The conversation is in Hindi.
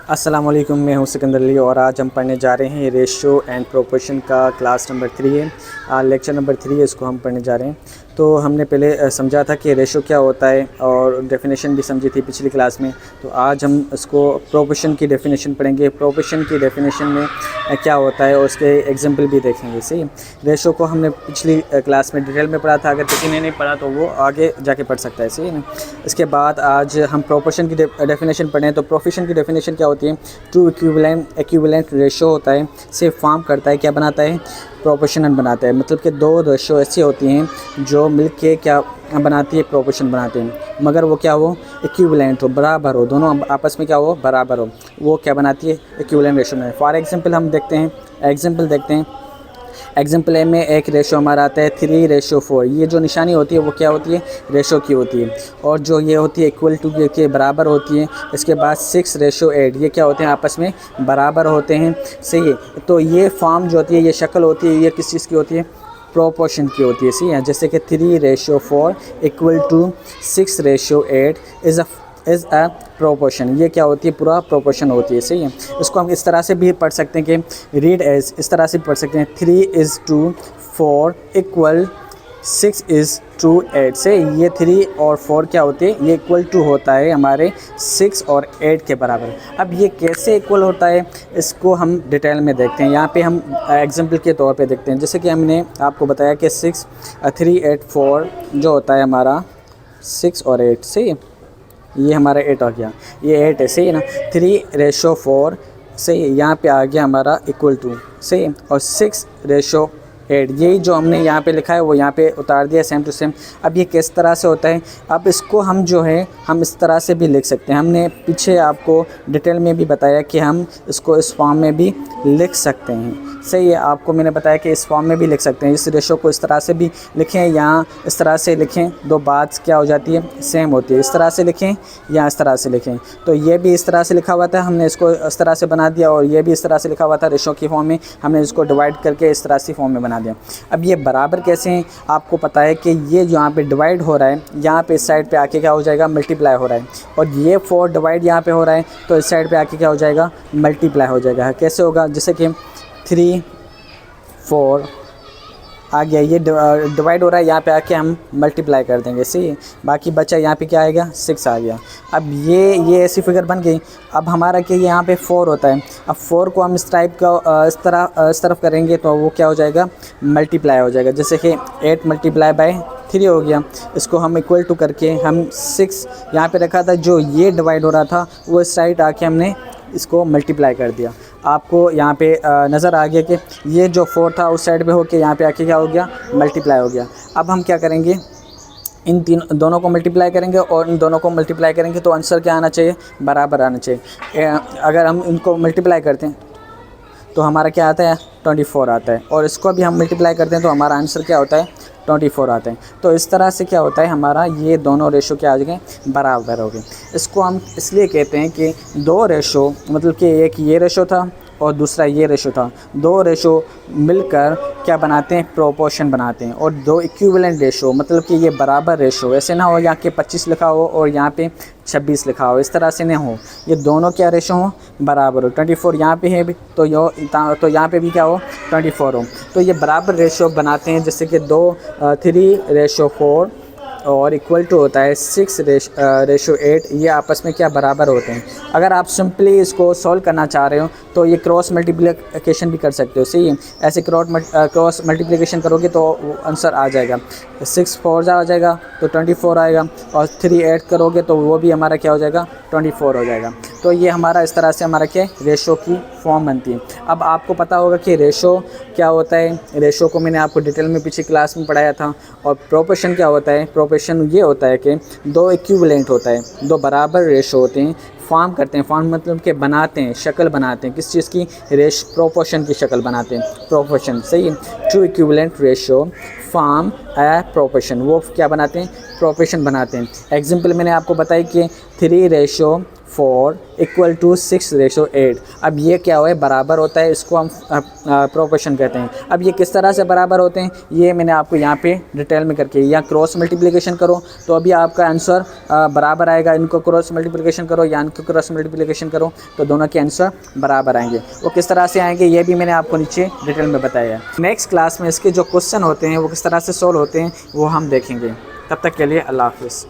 अस्सलामुअलैकुम, मैं हूं सिकंदर अली और आज हम पढ़ने जा रहे हैं रेशो एंड प्रोपोर्शन का क्लास नंबर 3 है। लेक्चर नंबर 3 है, इसको हम पढ़ने जा रहे हैं। तो हमने पहले समझा था कि रेशो क्या होता है और डेफिनेशन भी समझी थी पिछली क्लास में। तो आज हम इसको प्रोपोर्शन की डेफिनेशन पढ़ेंगे। प्रोपोर्शन की डेफिनेशन में क्या होता है और उसके एग्जांपल भी देखेंगे। सही, रेशो को हमने पिछली क्लास में डिटेल में पढ़ा था। अगर किसी ने नहीं पढ़ा तो वो आगे जाके पढ़ सकता है। सही ना। इसके बाद आज हम प्रोपोर्शन की डेफिनेशन पढ़ें। तो प्रोपोर्शन की डेफिनेशन क्या होती है? टू इक्विवेलेंट रेशो होता है, से फॉर्म करता है, क्या बनाता है? प्रोपोर्शनल बनाता है। मतलब कि दो रेशो ऐसी होती हैं जो मिलके क्या बनाती है? प्रोपोर्शन बनाते हैं। मगर वो क्या हो? इक्विवेलेंट हो, बराबर हो, दोनों आपस में क्या हो? बराबर हो। वो क्या बनाती है? इक्विवेलेंट रेशो में। फॉर एग्जांपल हम देखते हैं, एग्जाम्पल ए में एक रेशो हमारा आता है 3:4। ये जो निशानी होती है वो क्या होती है? रेशो की होती है। और जो ये होती है इक्वल टू के बराबर होती है। इसके बाद 6:8, ये क्या होते हैं? आपस में बराबर होते हैं। सही है। तो ये फॉर्म जो होती है, ये शक्ल होती है, ये किस चीज़ की होती है? प्रोपोर्शन की होती है। सही है। जैसे कि 3:4 equal to 6:8 is a proportion. ये क्या होती है? पूरा प्रोपोर्शन होती है। सही है। इसको हम इस तरह से भी पढ़ सकते हैं कि रीड एज, इस तरह से पढ़ सकते हैं 3:4 इक्वल 6:8 से ये 3 और 4 क्या होते हैं? ये इक्वल टू होता है हमारे 6 और 8 के बराबर। अब ये कैसे इक्वल होता है इसको हम डिटेल में देखते हैं। यहाँ पे हम एग्जांपल के तौर पे देखते हैं। जैसे कि हमने आपको बताया कि 3, 8, 4 जो होता है हमारा 6 और 8 से ये हमारा 8 आ गया, ये 8 है। सही है ना। 3:4 सही है, यहाँ पे आ गया हमारा इक्वल टू। सही है। और 6:8 यही जो हमने यहाँ पे लिखा है वो यहाँ पे उतार दिया सेम टू सेम। अब ये किस तरह से होता है? अब इसको हम जो है हम इस तरह से भी लिख सकते हैं। हमने पीछे आपको डिटेल में भी बताया कि हम इसको इस फॉर्म में भी लिख सकते हैं। सही है। आपको मैंने बताया कि इस फॉर्म में भी लिख सकते हैं। इस रेशो को इस तरह से भी लिखें या इस तरह से लिखें, दो बात क्या हो जाती है? सेम होती है। इस तरह से लिखें या इस तरह से लिखें। तो ये भी इस तरह से लिखा हुआ था, हमने इसको इस तरह से बना दिया। और ये भी इस तरह से लिखा हुआ था रेशो की फॉर्म में, हमने इसको डिवाइड करके इस तरह से फॉर्म में बना दिया। अब ये बराबर कैसे हैं? आपको पता है कि ये जो यहाँ पे डिवाइड हो रहा है, यहाँ पे इस साइड पे आके क्या हो जाएगा? मल्टीप्लाई हो रहा है। और ये 4 डिवाइड यहाँ पे हो रहा है, तो इस साइड पे आके क्या हो जाएगा? मल्टीप्लाई हो जाएगा। कैसे होगा? जैसे कि 3, 4 आ गया, ये डिवाइड हो रहा है, यहाँ पे आके हम मल्टीप्लाई कर देंगे। सही है। बाकी बचा यहाँ पे क्या आएगा? 6 आ गया। अब ये ऐसी फिगर बन गई। अब हमारा क्या, यहाँ पे 4 होता है। अब 4 को हम इस टाइप का इस तरफ करेंगे तो वो क्या हो जाएगा? मल्टीप्लाई हो जाएगा। जैसे कि 8 मल्टीप्लाई बाय 3 हो गया। इसको हम इक्वल टू करके हम 6 यहाँ पे रखा था, जो ये डिवाइड हो रहा था वो इस साइड आके हमने इसको मल्टीप्लाई कर दिया। आपको यहाँ पे नज़र आ गया कि ये जो 4 था उस साइड पे होके यहाँ पे आके क्या हो गया? मल्टीप्लाई हो गया। अब हम क्या करेंगे? इन दोनों को मल्टीप्लाई करेंगे और इन दोनों को मल्टीप्लाई करेंगे तो आंसर क्या आना चाहिए? बराबर आना चाहिए। अगर हम इनको मल्टीप्लाई करते हैं तो हमारा क्या आता है? 24 आता है। और इसको भी हम मल्टीप्लाई करते हैं तो हमारा आंसर क्या होता है? 24 आते हैं। तो इस तरह से क्या होता है? हमारा ये दोनों रेशो क्या आ गए? बराबर हो गए। इसको हम इसलिए कहते हैं कि दो रेशो, मतलब कि एक ये रेशो था और दूसरा ये रेशो था, दो रेशो मिलकर क्या बनाते हैं? प्रोपोर्शन बनाते हैं। और दो इक्विवेलेंट रेशो, मतलब कि ये बराबर रेशो, ऐसे ना हो यहाँ के 25 लिखा हो और यहाँ पे 26 लिखा हो, इस तरह से नहीं हो। ये दोनों क्या रेशो हो? बराबर हो। 24 यहाँ पे है तो यहाँ पे भी क्या हो? 24 हो। तो ये बराबर रेशो बनाते हैं। जैसे कि 3:4 और इक्वल टू होता है 6:8, ये आपस में क्या? बराबर होते हैं। अगर आप सिंपली इसको सॉल्व करना चाह रहे हो तो ये क्रॉस मल्टीप्लिकेशन भी कर सकते हो। सही है। ऐसे क्रॉस मल्टीप्लिकेशन करोगे तो आंसर आ जाएगा। 6 4 आ जाएगा तो 24 आएगा। और 3 8 करोगे तो वो भी हमारा क्या हो जाएगा? 24 हो जाएगा। तो ये हमारा इस तरह से हमारा क्या? रेशो की फॉर्म बनती है। अब आपको पता होगा कि रेशो क्या होता है। रेशो को मैंने आपको डिटेल में पिछली क्लास में पढ़ाया था। और प्रोपोर्शन क्या होता है? प्रोपोर्शन ये होता है कि दो इक्विवेलेंट होता है, दो बराबर रेशो होते हैं, फॉर्म करते हैं। फॉर्म मतलब कि बनाते हैं, शक्ल बनाते हैं। किस चीज़ की? प्रोपोर्शन की शक्ल बनाते हैं। प्रोपोर्शन। सही है। Two equivalent ratio form a proportion, वो क्या बनाते हैं? प्रोपोर्शन बनाते हैं। एग्जाम्पल मैंने आपको बताई कि 3:4 4 इक्वल टू 6:8। अब ये क्या है, बराबर होता है, इसको हम प्रोपोर्शन कहते हैं। अब ये किस तरह से बराबर होते हैं ये मैंने आपको यहाँ पे डिटेल में करके, या क्रॉस मल्टीप्लिकेशन करो तो अभी आपका आंसर बराबर आएगा। इनको क्रॉस मल्टीप्लिकेशन करो या इनको क्रॉस मल्टीप्लिकेशन करो तो दोनों के आंसर बराबर आएंगे। वो किस तरह से आएंगे ये भी मैंने आपको नीचे डिटेल में बताया है। नेक्स्ट क्लास में इसके जो क्वेश्चन होते हैं वो किस तरह से सोल्व होते हैं वो हम देखेंगे। तब तक के लिए अल्लाह हाफ़िज़।